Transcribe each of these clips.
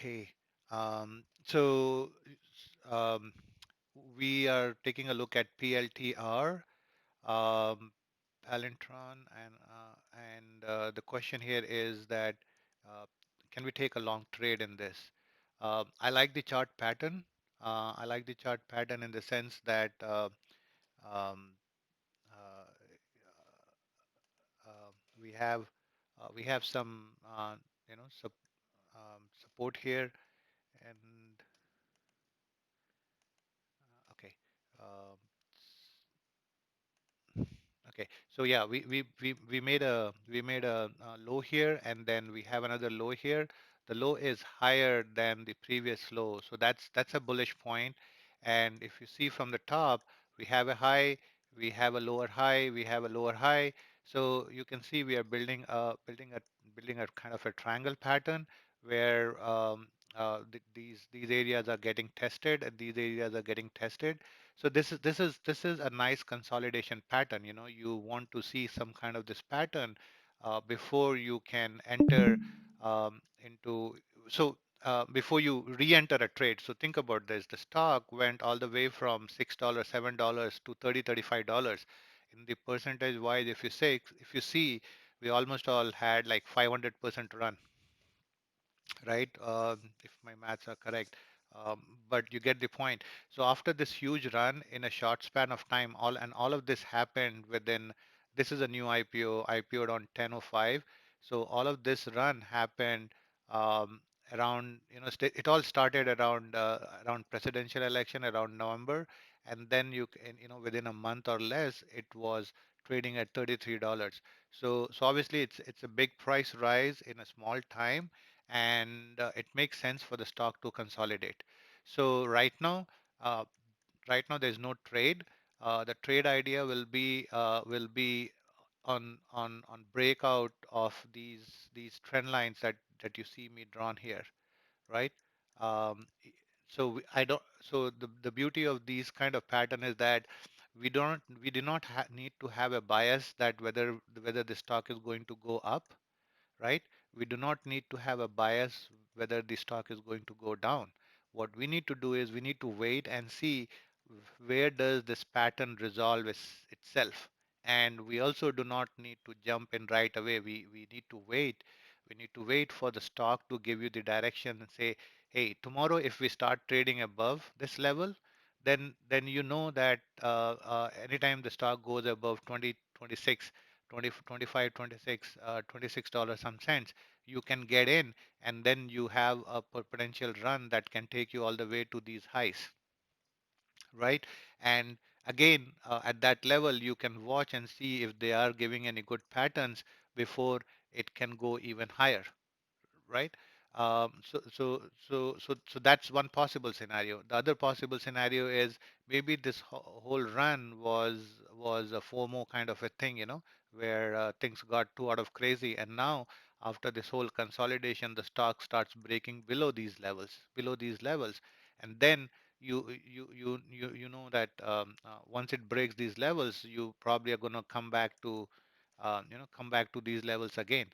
Okay. So um, we are taking a look at PLTR, um, Palintron, and the question here is that uh, can we take a long trade in this? I like the chart pattern. I like the chart pattern in the sense that um, uh, uh, we have we have some support here and okay. Um, Okay, so yeah, we made a low here, and then we have another low here. The low is higher than the previous low, so that's a bullish point. And if you see from the top, we have a high, we have a lower high, we have a lower high. So you can see we are building a kind of a triangle pattern where these areas are getting tested, and these areas are getting tested. So this is a nice consolidation pattern. You know, you want to see some kind of this pattern before you can enter into. So before you re-enter a trade. So think about this. The stock went all the way from $6, $7 to 30, $35. In the percentage wise, if you see, we almost all had like 500% run, right? If my maths are correct. But you get the point. So after this huge run in a short span of time, all of this happened within. This is a new IPO, IPO'd on 10:05. So all of this run happened um, around, it all started around presidential election around November, and then within a month or less, it was trading at $33. So obviously it's a big price rise in a small time, and it makes sense for the stock to consolidate. So uh, right now there's no trade. The trade idea will be on breakout of these trend lines that you see me drawn here, right? Um, i- I don't. So the beauty of these kind of pattern is that we do not need to have a bias that whether the stock is going to go up, right? We do not need to have a bias whether the stock is going to go down. What we need to do is we need to wait and see where does this pattern resolve itself. And we also do not need to jump in right away. We need to wait. We need to wait for the stock to give you the direction and say, hey, tomorrow if we start trading above this level, then you know that anytime the stock goes above 20, 26, 20, 25, 26, $26 some cents, you can get in, and then you have a potential run that can take you all the way to these highs, right? And again, at that level, you can watch and see if they are giving any good patterns before it can go even higher, right? So that's one possible scenario. The other possible scenario is maybe this whole run was a FOMO kind of a thing, where things got too out of crazy, and now after this whole consolidation, the stock starts breaking below these levels, and then you know that once it breaks these levels, you probably are going to come back to these levels again,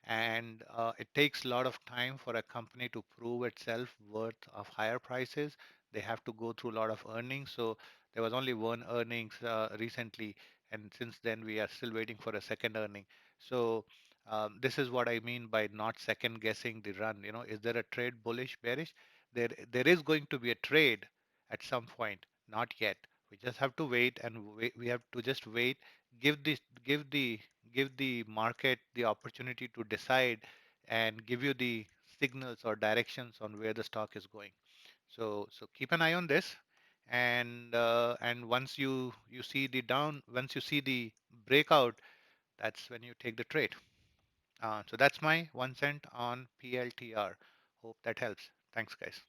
and it takes a lot of time for a company to prove itself worth of higher prices. They have to go through a lot of earnings. So there was only one earnings recently, and since then we are still waiting for a second earning. So this is what I mean by not second guessing the run. Is there a trade bullish, bearish? There is going to be a trade at some point. Not yet. We just have to wait, and we have to just wait. Give the give the give the market the opportunity to decide and give you the signals or directions on where the stock is going. So keep an eye on this, and once you see the once you see the breakout, that's when you take the trade. So that's my 1 cent on PLTR. Hope that helps. Thanks, guys.